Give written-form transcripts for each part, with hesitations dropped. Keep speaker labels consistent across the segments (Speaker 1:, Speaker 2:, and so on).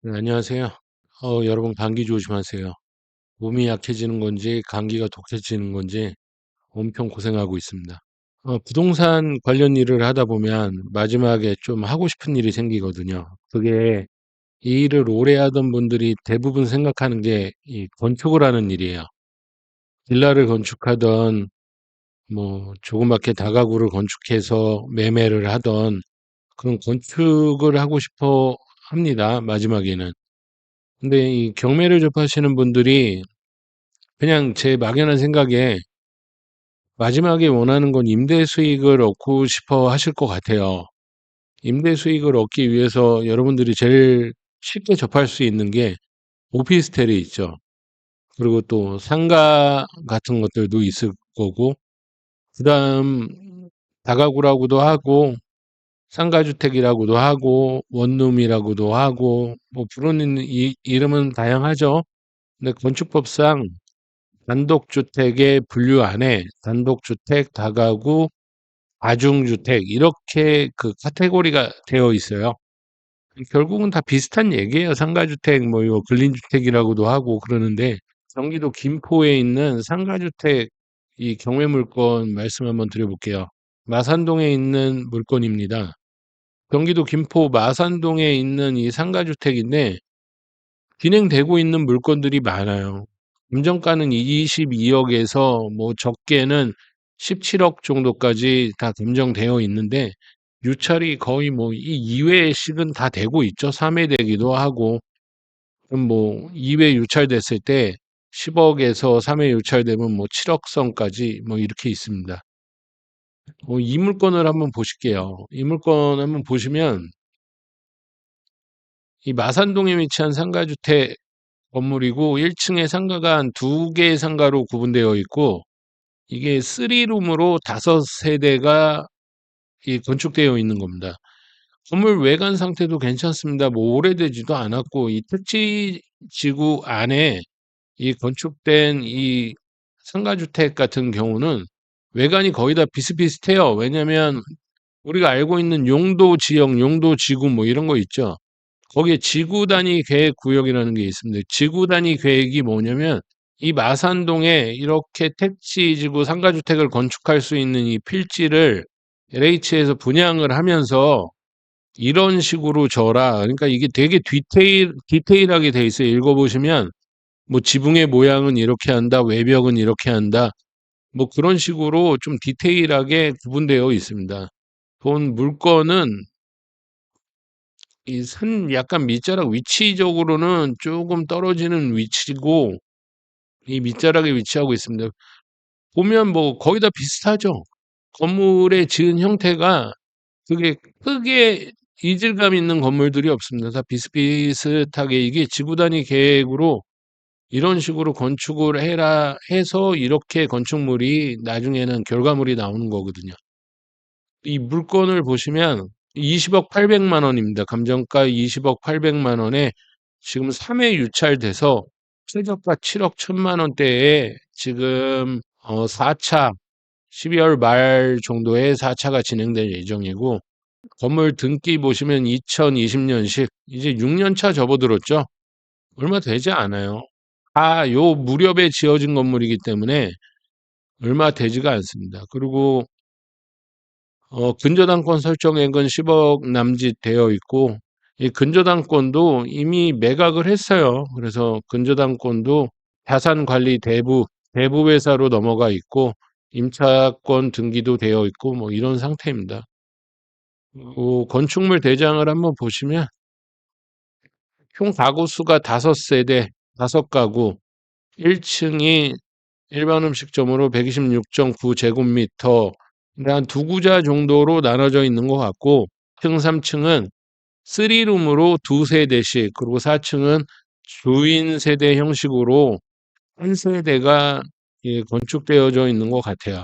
Speaker 1: 네, 안녕하세요. 여러분 감기 조심하세요. 몸이 약해지는 건지 감기가 독해지는 건지 엄청 고생하고 있습니다. 부동산 관련 일을 하다 보면 마지막에 좀 하고 싶은 일이 생기거든요. 그게 이 일을 오래 하던 분들이 대부분 생각하는 게 이 건축을 하는 일이에요. 빌라를 건축하던 뭐 조그맣게 다가구를 건축해서 매매를 하던 그런 건축을 하고 싶어 합니다. 마지막에는. 근데 이 경매를 접하시는 분들이 그냥 제 막연한 생각에 마지막에 원하는 건 임대 수익을 얻고 싶어 하실 것 같아요. 임대 수익을 얻기 위해서 여러분들이 제일 쉽게 접할 수 있는 게 오피스텔이 있죠. 그리고 또 상가 같은 것들도 있을 거고, 그 다음 다가구라고도 하고, 상가주택이라고도 하고, 원룸이라고도 하고, 뭐 부르는 이름은 다양하죠. 근데 건축법상 단독주택의 분류 안에 단독주택, 다가구, 다중주택 이렇게 그 카테고리가 되어 있어요. 결국은 다 비슷한 얘기예요. 상가주택, 뭐 이거 근린주택이라고도 하고 그러는데 경기도 김포에 있는 상가주택 이 경매 물건 말씀 한번 드려볼게요. 마산동에 있는 물건입니다. 경기도 김포 마산동에 있는 이 상가주택인데 진행되고 있는 물건들이 많아요. 감정가는 22억에서 뭐 적게는 17억 정도까지 다 감정되어 있는데 유찰이 거의 뭐 이 2회씩은 다 되고 있죠. 3회 되기도 하고. 그럼 뭐 2회 유찰됐을 때 10억에서 3회 유찰되면 뭐 7억 선까지 뭐 이렇게 있습니다. 이 물건을 한번 보실게요. 이 물건 한번 보시면 이 마산동에 위치한 상가주택 건물이고 1층에 상가가 한 두 개의 상가로 구분되어 있고 이게 3룸으로 5세대가 이 건축되어 있는 겁니다. 건물 외관 상태도 괜찮습니다. 뭐 오래되지도 않았고 이 택지 지구 안에 이 건축된 이 상가주택 같은 경우는 외관이 거의 다 비슷비슷해요. 왜냐면 우리가 알고 있는 용도 지역, 용도 지구 뭐 이런 거 있죠. 거기에 지구 단위 계획 구역이라는 게 있습니다. 지구 단위 계획이 뭐냐면 이 마산동에 이렇게 택지지구 상가주택을 건축할 수 있는 이 필지를 LH에서 분양을 하면서 이런 식으로 줘라. 그러니까 이게 되게 디테일하게 돼 있어요. 읽어보시면 뭐 지붕의 모양은 이렇게 한다, 외벽은 이렇게 한다. 뭐 그런 식으로 좀 디테일하게 구분되어 있습니다. 본 물건은 이 산 약간 밑자락 위치적으로는 조금 떨어지는 위치고 이 밑자락에 위치하고 있습니다. 보면 뭐 거의 다 비슷하죠. 건물의 지은 형태가 그게 크게 이질감 있는 건물들이 없습니다. 다 비슷비슷하게 이게 지구 단위 계획으로 이런 식으로 건축을 해라 해서 이렇게 건축물이 나중에는 결과물이 나오는 거거든요. 이 물건을 보시면 20억 800만 원입니다. 감정가 20억 800만 원에 지금 3회 유찰돼서 최저가 7억 1천만 원대에 지금 4차 12월 말 정도에 4차가 진행될 예정이고 건물 등기 보시면 2020년식 이제 6년 차 접어들었죠. 얼마 되지 않아요. 다 요 무렵에 지어진 건물이기 때문에 얼마 되지가 않습니다. 그리고 근저당권 설정액은 10억 남짓 되어 있고 이 근저당권도 이미 매각을 했어요. 그래서 근저당권도 자산관리 대부 회사로 넘어가 있고 임차권 등기도 되어 있고 뭐 이런 상태입니다. 건축물 대장을 한번 보시면 총 가구 수가 5세대, 5가구, 1층이 일반 음식점으로 126.9제곱미터, 한 두 구자 정도로 나눠져 있는 것 같고, 2층, 3층은 3룸으로 두 세대씩, 그리고 4층은 주인 세대 형식으로 한 세대가 건축되어져 있는 것 같아요.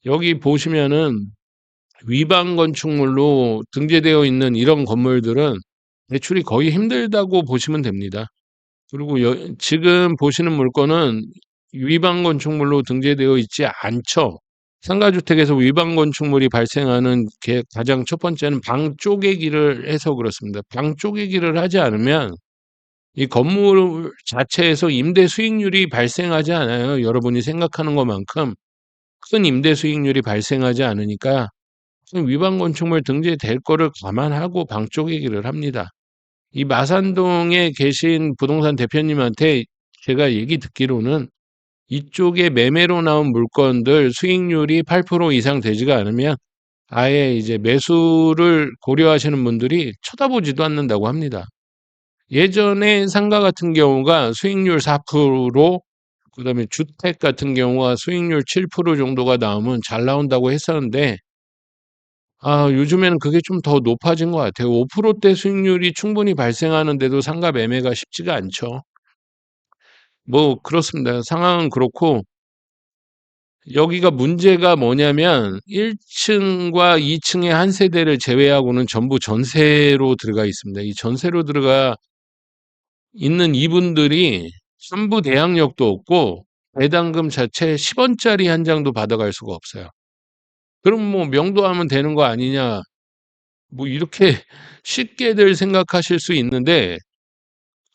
Speaker 1: 여기 보시면은 위반 건축물로 등재되어 있는 이런 건물들은 대출이 거의 힘들다고 보시면 됩니다. 그리고 지금 보시는 물건은 위반 건축물로 등재되어 있지 않죠. 상가주택에서 위반 건축물이 발생하는 게 가장 첫 번째는 방 쪼개기를 해서 그렇습니다. 방 쪼개기를 하지 않으면 이 건물 자체에서 임대 수익률이 발생하지 않아요. 여러분이 생각하는 것만큼 큰 임대 수익률이 발생하지 않으니까 위반 건축물 등재될 거를 감안하고 방 쪼개기를 합니다. 이 마산동에 계신 부동산 대표님한테 제가 얘기 듣기로는 이쪽에 매매로 나온 물건들 수익률이 8% 이상 되지가 않으면 아예 이제 매수를 고려하시는 분들이 쳐다보지도 않는다고 합니다. 예전에 상가 같은 경우가 수익률 4%, 그다음에 주택 같은 경우가 수익률 7% 정도가 나오면 잘 나온다고 했었는데 요즘에는 그게 좀 더 높아진 것 같아요. 5%대 수익률이 충분히 발생하는데도 상가 매매가 쉽지가 않죠. 뭐 그렇습니다. 상황은 그렇고 여기가 문제가 뭐냐면 1 층과 2 층의 한 세대를 제외하고는 전부 전세로 들어가 있습니다. 이 전세로 들어가 있는 이분들이 전부 대항력도 없고 배당금 자체 10 원짜리 한 장도 받아갈 수가 없어요. 그럼 뭐 명도하면 되는 거 아니냐, 뭐 이렇게 쉽게들 생각하실 수 있는데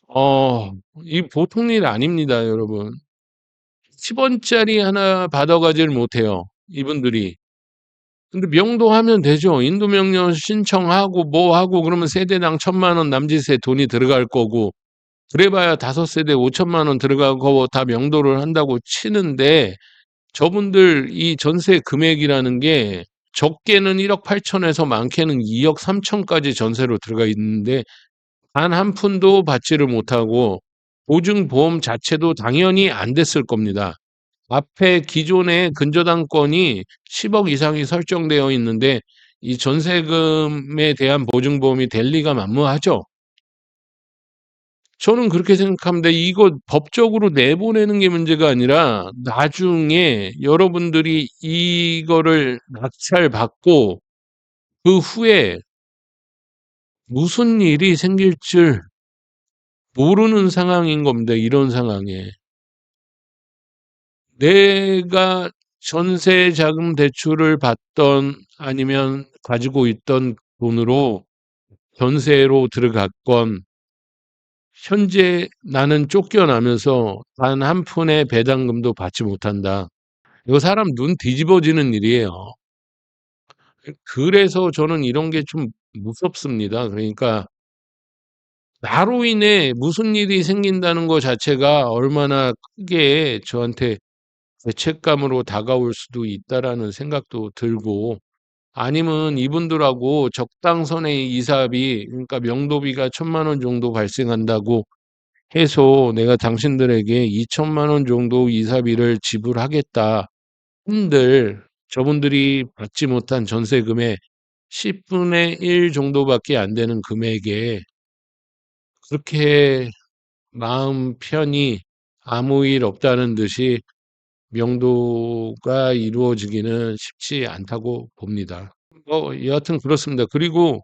Speaker 1: 어 이 보통 일 아닙니다, 여러분. 10 원짜리 하나 받아가질 못해요, 이분들이. 근데 명도하면 되죠. 인도명령 신청하고 뭐 하고 그러면 세대당 1,000만 원 남짓의 돈이 들어갈 거고 그래봐야 5세대 5천만 원 들어가고 다 명도를 한다고 치는데 저분들 이 전세 금액이라는 게 적게는 1억 8천에서 많게는 2억 3천까지 전세로 들어가 있는데 단 한 푼도 받지를 못하고 보증보험 자체도 당연히 안 됐을 겁니다. 앞에 기존에 근저당권이 10억 이상이 설정되어 있는데 이 전세금에 대한 보증보험이 될 리가 만무하죠. 저는 그렇게 생각합니다. 이거 법적으로 내보내는 게 문제가 아니라 나중에 여러분들이 이거를 낙찰받고 그 후에 무슨 일이 생길 줄 모르는 상황인 겁니다. 이런 상황에. 내가 전세 자금 대출을 받던 아니면 가지고 있던 돈으로 전세로 들어갔건 현재 나는 쫓겨나면서 단 한 푼의 배당금도 받지 못한다. 이거 사람 눈 뒤집어지는 일이에요. 그래서 저는 이런 게 좀 무섭습니다. 그러니까 나로 인해 무슨 일이 생긴다는 거 자체가 얼마나 크게 저한테 죄책감으로 다가올 수도 있다라는 생각도 들고 아니면 이분들하고 적당선의 이사비, 그러니까 명도비가 1,000만 원 정도 발생한다고 해서 내가 당신들에게 2천만 원 정도 이사비를 지불하겠다 한들 저분들이 받지 못한 전세금의 10분의 1 정도밖에 안 되는 금액에 그렇게 마음 편히 아무 일 없다는 듯이 명도가 이루어지기는 쉽지 않다고 봅니다. 여하튼 그렇습니다. 그리고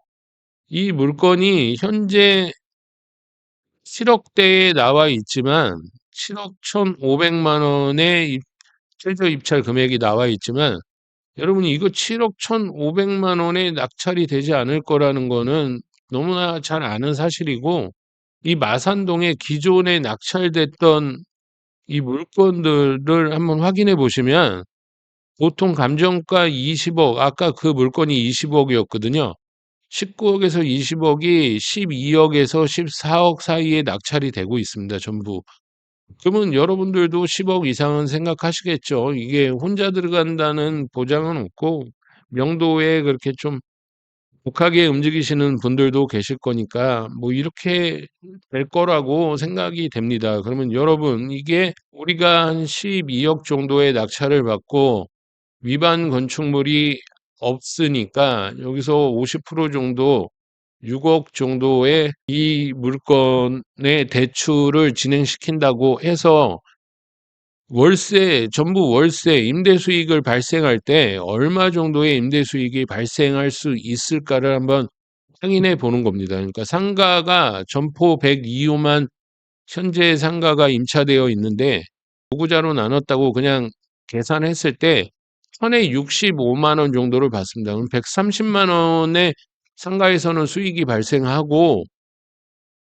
Speaker 1: 이 물건이 현재 7억대에 나와 있지만 7억 1,500만 원의 최저 입찰 금액이 나와 있지만 여러분이 이거 7억 1,500만 원에 낙찰이 되지 않을 거라는 거는 너무나 잘 아는 사실이고 이 마산동에 기존에 낙찰됐던 이 물건들을 한번 확인해 보시면 보통 감정가 20억, 아까 그 물건이 20억이었거든요. 19억에서 20억이 12억에서 14억 사이에 낙찰이 되고 있습니다, 전부. 그러면 여러분들도 10억 이상은 생각하시겠죠. 이게 혼자 들어간다는 보장은 없고 명도에 그렇게 좀 독하게 움직이시는 분들도 계실 거니까 뭐 이렇게 될 거라고 생각이 됩니다. 그러면 여러분 이게 우리가 한 12억 정도의 낙찰을 받고 위반 건축물이 없으니까 여기서 50% 정도 6억 정도의 이 물건의 대출을 진행시킨다고 해서 월세, 전부 월세, 임대 수익을 발생할 때 얼마 정도의 임대 수익이 발생할 수 있을까를 한번 확인해 보는 겁니다. 그러니까 상가가 점포 102호만 현재 상가가 임차되어 있는데 보구자로 나눴다고 그냥 계산했을 때 천에 65만 원 정도를 받습니다. 그럼 130만 원의 상가에서는 수익이 발생하고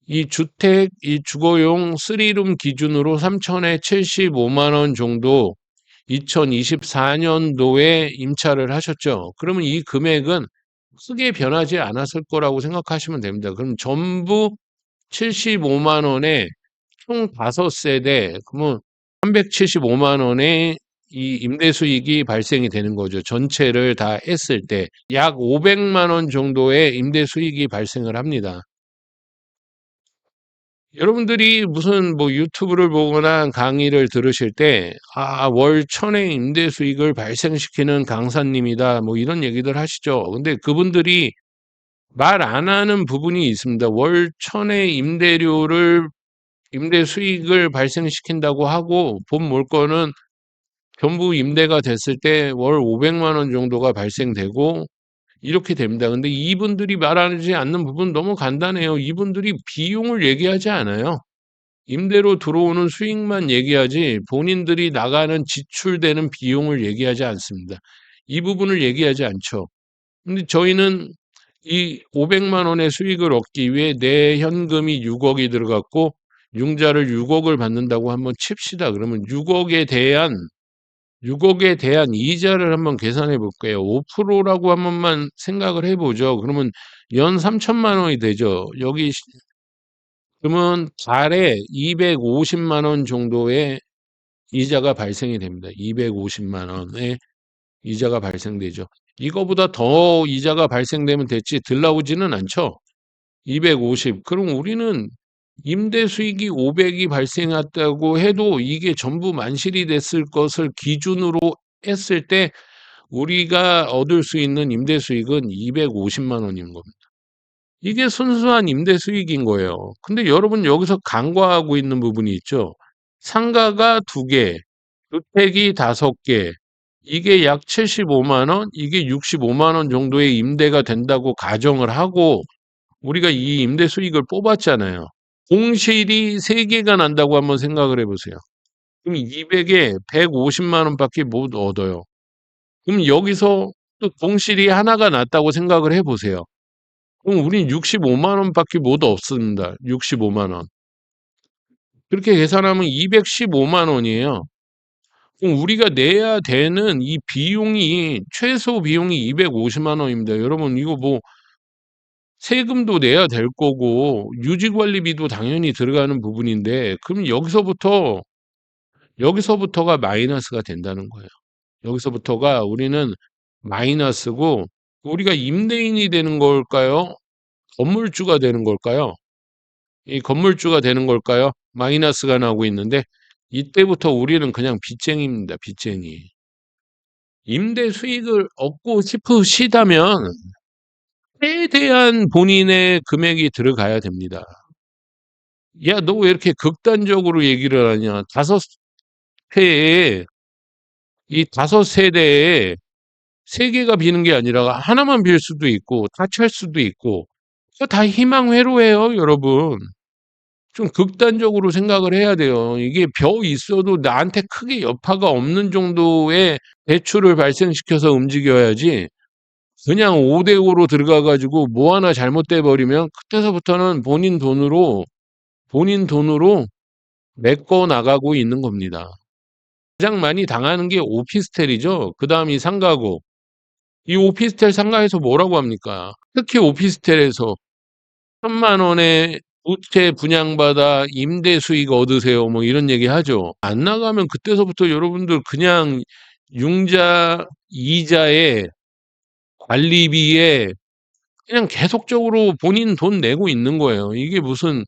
Speaker 1: 이 주택, 이 주거용 3룸 기준으로 3천에 75만 원 정도 2024년도에 임차를 하셨죠. 그러면 이 금액은 크게 변하지 않았을 거라고 생각하시면 됩니다. 그럼 전부 75만 원에 총 5세대, 그러면 375만 원의 이 임대 수익이 발생이 되는 거죠. 전체를 다 했을 때 약 500만 원 정도의 임대 수익이 발생을 합니다. 여러분들이 무슨 뭐 유튜브를 보거나 강의를 들으실 때, 월 천의 임대 수익을 발생시키는 강사님이다, 뭐 이런 얘기들 하시죠. 근데 그분들이 말 안 하는 부분이 있습니다. 월 천의 임대 수익을 발생시킨다고 하고, 본 물건은 전부 임대가 됐을 때 월 500만 원 정도가 발생되고, 이렇게 됩니다. 근데 이분들이 말하지 않는 부분 너무 간단해요. 이분들이 비용을 얘기하지 않아요. 임대로 들어오는 수익만 얘기하지 본인들이 나가는 지출되는 비용을 얘기하지 않습니다. 이 부분을 얘기하지 않죠. 근데 저희는 이 500만 원의 수익을 얻기 위해 내 현금이 6억이 들어갔고 융자를 6억을 받는다고 한번 칩시다. 그러면 6억에 대한 이자를 한번 계산해 볼게요. 5%라고 한 번만 생각을 해보죠. 그러면 연 3천만 원이 되죠. 그러면 달에 250만 원 정도의 이자가 발생이 됩니다. 250만 원의 이자가 발생되죠. 이거보다 더 이자가 발생되면 됐지 들 나오지는 않죠. 250. 그럼 우리는 임대 수익이 500이 발생했다고 해도 이게 전부 만실이 됐을 것을 기준으로 했을 때 우리가 얻을 수 있는 임대 수익은 250만 원인 겁니다. 이게 순수한 임대 수익인 거예요. 근데 여러분 여기서 간과하고 있는 부분이 있죠. 상가가 2개, 주택이 5개, 이게 약 75만 원, 이게 65만 원 정도의 임대가 된다고 가정을 하고 우리가 이 임대 수익을 뽑았잖아요. 공실이 3개가 난다고 한번 생각을 해보세요. 그럼 200에 150만 원밖에 못 얻어요. 그럼 여기서 또 공실이 하나가 났다고 생각을 해보세요. 그럼 우린 65만 원밖에 못 얻습니다. 65만 원. 그렇게 계산하면 215만 원이에요. 그럼 우리가 내야 되는 이 비용이 최소 비용이 250만 원입니다. 여러분 이거 뭐 세금도 내야 될 거고 유지관리비도 당연히 들어가는 부분인데 그럼 여기서부터가 마이너스가 된다는 거예요. 여기서부터가 우리는 마이너스고 우리가 임대인이 되는 걸까요? 건물주가 되는 걸까요? 이 건물주가 되는 걸까요? 마이너스가 나오고 있는데 이때부터 우리는 그냥 빚쟁이입니다. 빚쟁이. 임대 수익을 얻고 싶으시다면 최대한 본인의 금액이 들어가야 됩니다. 야, 너 왜 이렇게 극단적으로 얘기를 하냐? 5회에 이 5세대에 3개가 비는 게 아니라 하나만 빌 수도 있고 다 찰 수도 있고 그거 다 희망회로예요, 여러분. 좀 극단적으로 생각을 해야 돼요. 이게 벼 있어도 나한테 크게 여파가 없는 정도의 대출을 발생시켜서 움직여야지 그냥 5대5로 들어가 가지고 뭐 하나 잘못돼 버리면 그때서부터는 본인 돈으로 메꿔 나가고 있는 겁니다. 가장 많이 당하는 게 오피스텔이죠. 그다음이 상가고 이 오피스텔 상가에서 뭐라고 합니까? 특히 오피스텔에서 1천만 원에 두 채 분양받아 임대 수익 얻으세요. 뭐 이런 얘기 하죠. 안 나가면 그때서부터 여러분들 그냥 융자, 이자에 관리비에 그냥 계속적으로 본인 돈 내고 있는 거예요. 이게 무슨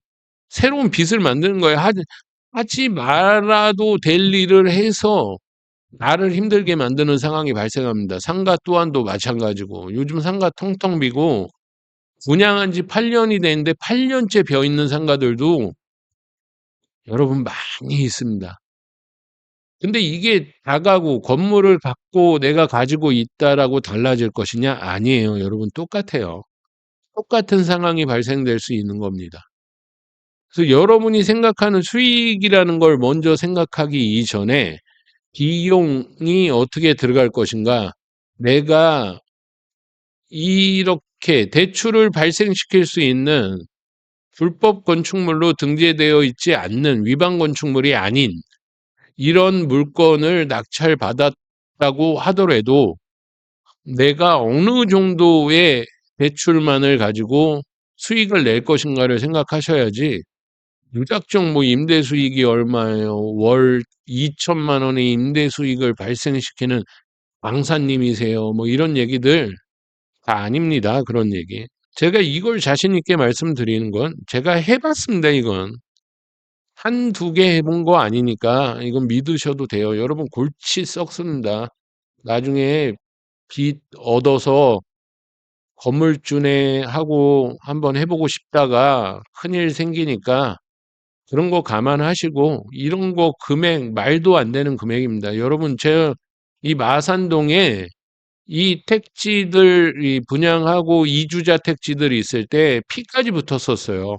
Speaker 1: 새로운 빚을 만드는 거예요. 하지 말아도 될 일을 해서 나를 힘들게 만드는 상황이 발생합니다. 상가 또한도 마찬가지고 요즘 상가 텅텅 비고 분양한 지 8년이 됐는데 8년째 벼 있는 상가들도 여러분 많이 있습니다. 근데 이게 다가구 건물을 갖고 내가 가지고 있다라고 달라질 것이냐? 아니에요. 여러분 똑같아요. 똑같은 상황이 발생될 수 있는 겁니다. 그래서 여러분이 생각하는 수익이라는 걸 먼저 생각하기 이전에 비용이 어떻게 들어갈 것인가? 내가 이렇게 대출을 발생시킬 수 있는 불법 건축물로 등재되어 있지 않는 위반 건축물이 아닌 이런 물건을 낙찰받았다고 하더라도 내가 어느 정도의 대출만을 가지고 수익을 낼 것인가를 생각하셔야지 무작정 뭐 임대 수익이 얼마예요? 월 2천만 원의 임대 수익을 발생시키는 강사님이세요? 뭐 이런 얘기들 다 아닙니다. 그런 얘기. 제가 이걸 자신 있게 말씀드리는 건 제가 해봤습니다. 이건 한두 개 해본 거 아니니까 이건 믿으셔도 돼요. 여러분 골치 썩습니다. 나중에 빚 얻어서 건물주네 하고 한번 해보고 싶다가 큰일 생기니까 그런 거 감안하시고 이런 거 금액 말도 안 되는 금액입니다. 여러분 제가 이 마산동에 이 택지들 이 분양하고 이주자 택지들이 있을 때 피까지 붙었었어요.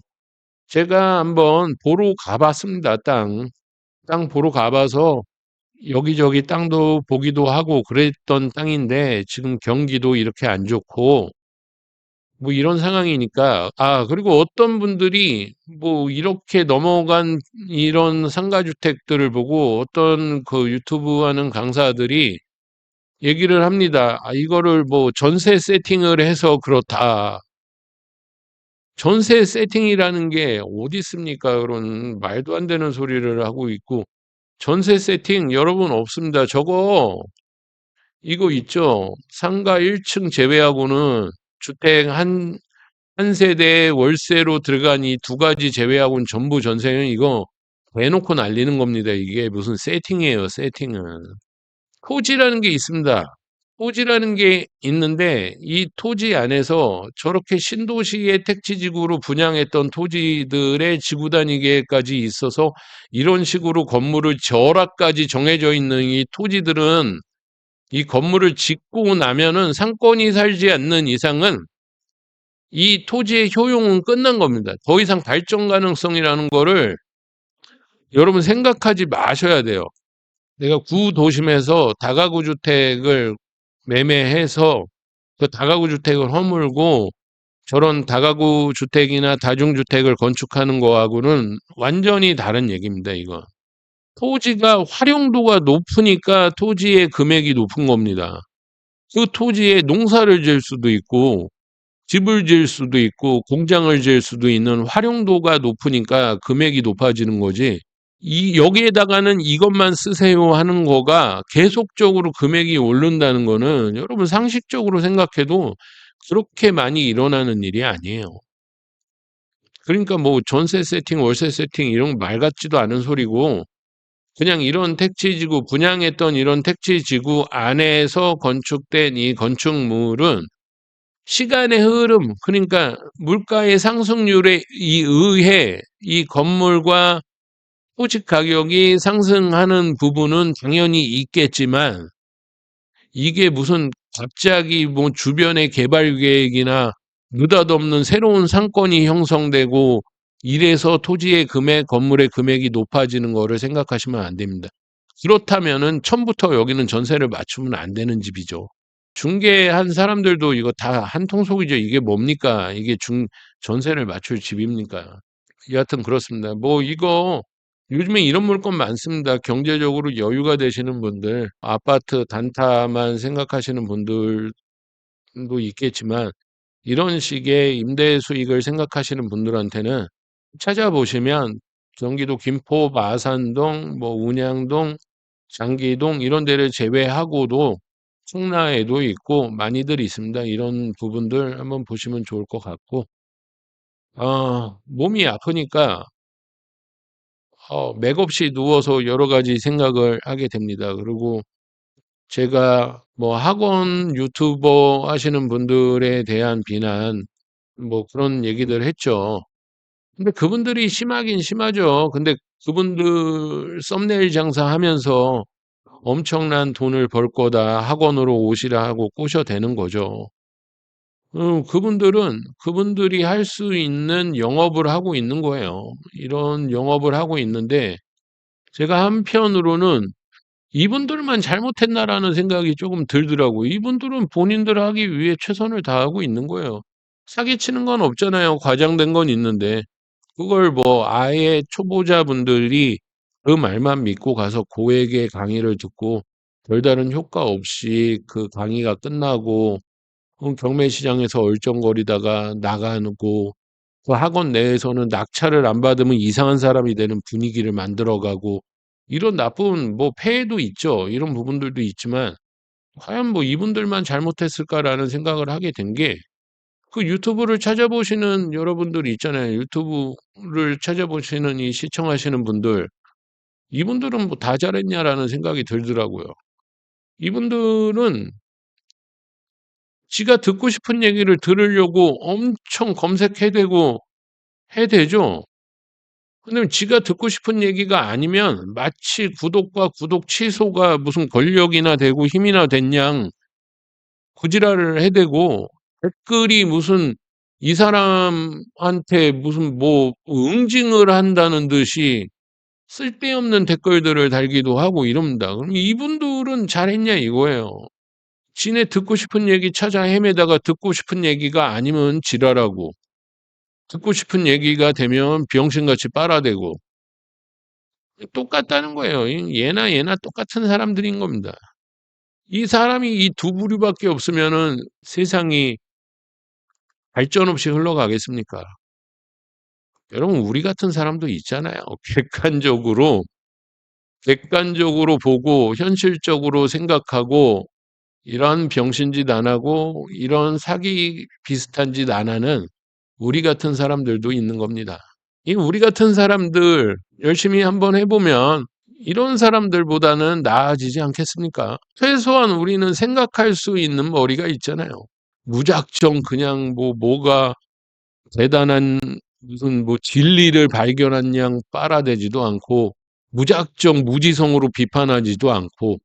Speaker 1: 제가 한번 보러 가봤습니다. 땅 보러 가봐서 여기저기 땅도 보기도 하고 그랬던 땅인데 지금 경기도 이렇게 안 좋고 뭐 이런 상황이니까 그리고 어떤 분들이 뭐 이렇게 넘어간 이런 상가주택들을 보고 어떤 그 유튜브 하는 강사들이 얘기를 합니다. 이거를 뭐 전세 세팅을 해서 그렇다. 전세 세팅이라는 게 어디 있습니까? 그런 말도 안 되는 소리를 하고 있고 전세 세팅 여러분 없습니다. 이거 있죠. 상가 1층 제외하고는 주택 한 세대에 월세로 들어간 이 두 가지 제외하고는 전부 전세는 이거 대놓고 날리는 겁니다. 이게 무슨 세팅이에요, 세팅은. 토지라는 게 있습니다. 토지라는 게 있는데 이 토지 안에서 저렇게 신도시의 택지지구로 분양했던 토지들의 지구 단위 계획까지 있어서 이런 식으로 건물을 절하까지 정해져 있는 이 토지들은 이 건물을 짓고 나면은 상권이 살지 않는 이상은 이 토지의 효용은 끝난 겁니다. 더 이상 발전 가능성이라는 거를 여러분 생각하지 마셔야 돼요. 내가 구도심에서 다가구 주택을 매매해서 그 다가구 주택을 허물고 저런 다가구 주택이나 다중주택을 건축하는 거하고는 완전히 다른 얘기입니다, 이거. 토지가 활용도가 높으니까 토지의 금액이 높은 겁니다. 그 토지에 농사를 지을 수도 있고 집을 지을 수도 있고 공장을 지을 수도 있는 활용도가 높으니까 금액이 높아지는 거지. 여기에다가는 이것만 쓰세요 하는 거가 계속적으로 금액이 오른다는 거는 여러분 상식적으로 생각해도 그렇게 많이 일어나는 일이 아니에요. 그러니까 뭐 전세 세팅, 월세 세팅 이런 말 같지도 않은 소리고 그냥 이런 택지지구 분양했던 이런 택지지구 안에서 건축된 이 건축물은 시간의 흐름, 그러니까 물가의 상승률에 의해 이 건물과 토지 가격이 상승하는 부분은 당연히 있겠지만 이게 무슨 갑자기 뭐 주변의 개발 계획이나 느닷없는 새로운 상권이 형성되고 이래서 토지의 금액, 건물의 금액이 높아지는 거를 생각하시면 안 됩니다. 그렇다면은 처음부터 여기는 전세를 맞추면 안 되는 집이죠. 중개한 사람들도 이거 다 한통속이죠. 이게 뭡니까? 이게 전세를 맞출 집입니까? 여하튼 그렇습니다. 뭐 이거 요즘에 이런 물건 많습니다. 경제적으로 여유가 되시는 분들, 아파트 단타만 생각하시는 분들도 있겠지만 이런 식의 임대 수익을 생각하시는 분들한테는 찾아보시면 경기도 김포, 마산동, 뭐 운양동, 장기동 이런 데를 제외하고도 청라에도 있고 많이들 있습니다. 이런 부분들 한번 보시면 좋을 것 같고, 몸이 아프니까 맥없이 누워서 여러 가지 생각을 하게 됩니다. 그리고 제가 뭐 학원 유튜버 하시는 분들에 대한 비난, 뭐 그런 얘기들 했죠. 근데 그분들이 심하긴 심하죠. 근데 그분들 썸네일 장사하면서 엄청난 돈을 벌 거다. 학원으로 오시라 하고 꼬셔대는 거죠. 그분들이 할 수 있는 영업을 하고 있는 거예요. 이런 영업을 하고 있는데 제가 한편으로는 이분들만 잘못했나라는 생각이 조금 들더라고요. 이분들은 본인들 하기 위해 최선을 다하고 있는 거예요. 사기치는 건 없잖아요. 과장된 건 있는데. 그걸 뭐 아예 초보자분들이 그 말만 믿고 가서 고액의 강의를 듣고 별다른 효과 없이 그 강의가 끝나고 경매 시장에서 얼쩡거리다가 나가고 그 학원 내에서는 낙찰을 안 받으면 이상한 사람이 되는 분위기를 만들어가고 이런 나쁜 뭐 폐해도 있죠. 이런 부분들도 있지만 과연 뭐 이분들만 잘못했을까라는 생각을 하게 된 게 그 유튜브를 찾아보시는 여러분들이 있잖아요. 유튜브를 찾아보시는 이 시청하시는 분들 이분들은 뭐 다 잘했냐라는 생각이 들더라고요. 이분들은 지가 듣고 싶은 얘기를 들으려고 엄청 검색해대고 해대죠. 근데 지가 듣고 싶은 얘기가 아니면 마치 구독과 구독 취소가 무슨 권력이나 되고 힘이나 된 양 고지랄을 해대고 댓글이 무슨 이 사람한테 무슨 뭐 응징을 한다는 듯이 쓸데없는 댓글들을 달기도 하고 이럽니다. 그럼 이분들은 잘했냐 이거예요. 지네 듣고 싶은 얘기 찾아 헤매다가 듣고 싶은 얘기가 아니면 지랄하고 듣고 싶은 얘기가 되면 병신같이 빨아대고 똑같다는 거예요. 얘나 얘나 똑같은 사람들인 겁니다. 이 사람이 이 두 부류밖에 없으면은 세상이 발전 없이 흘러가겠습니까? 여러분, 우리 같은 사람도 있잖아요. 객관적으로, 객관적으로 보고 현실적으로 생각하고 이런 병신짓 안 하고 이런 사기 비슷한 짓 안 하는 우리 같은 사람들도 있는 겁니다. 이 우리 같은 사람들 열심히 한번 해보면 이런 사람들보다는 나아지지 않겠습니까? 최소한 우리는 생각할 수 있는 머리가 있잖아요. 무작정 그냥 뭐가 대단한 무슨 뭐 진리를 발견한 양 빨아대지도 않고 무작정 무지성으로 비판하지도 않고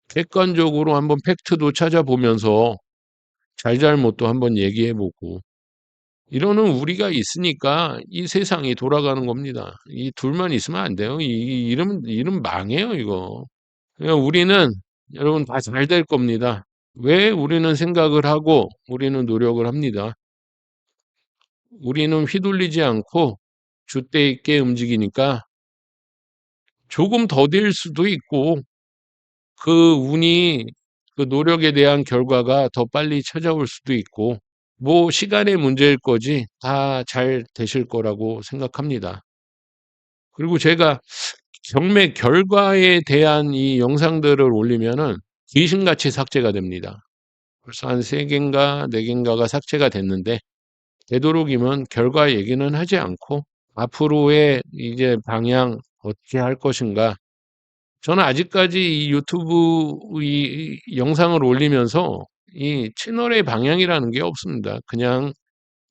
Speaker 1: 객관적으로 한번 팩트도 찾아보면서 잘잘못도 한번 얘기해보고 이러는 우리가 있으니까 이 세상이 돌아가는 겁니다. 이 둘만 있으면 안 돼요. 이름 망해요, 이거. 그냥 우리는 여러분 다 잘 될 겁니다. 왜 우리는 생각을 하고 우리는 노력을 합니다. 우리는 휘둘리지 않고 줏대 있게 움직이니까 조금 더딜 수도 있고 그 운이 그 노력에 대한 결과가 더 빨리 찾아올 수도 있고 뭐 시간의 문제일 거지 다 잘 되실 거라고 생각합니다. 그리고 제가 경매 결과에 대한 이 영상들을 올리면은 귀신같이 삭제가 됩니다. 벌써 한 3개인가 4개인가가 삭제가 됐는데 되도록이면 결과 얘기는 하지 않고 앞으로의 이제 방향 어떻게 할 것인가. 저는 아직까지 이 유튜브 이 영상을 올리면서 이 채널의 방향이라는 게 없습니다. 그냥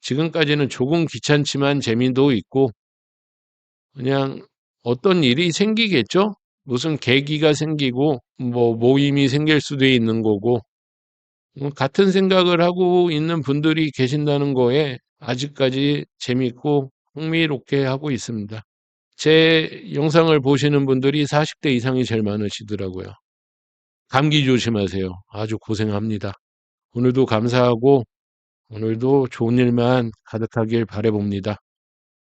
Speaker 1: 지금까지는 조금 귀찮지만 재미도 있고 그냥 어떤 일이 생기겠죠? 무슨 계기가 생기고 뭐 모임이 생길 수도 있는 거고 같은 생각을 하고 있는 분들이 계신다는 거에 아직까지 재밌고 흥미롭게 하고 있습니다. 제 영상을 보시는 분들이 40대 이상이 제일 많으시더라고요. 감기 조심하세요. 아주 고생합니다. 오늘도 감사하고 오늘도 좋은 일만 가득하길 바라봅니다.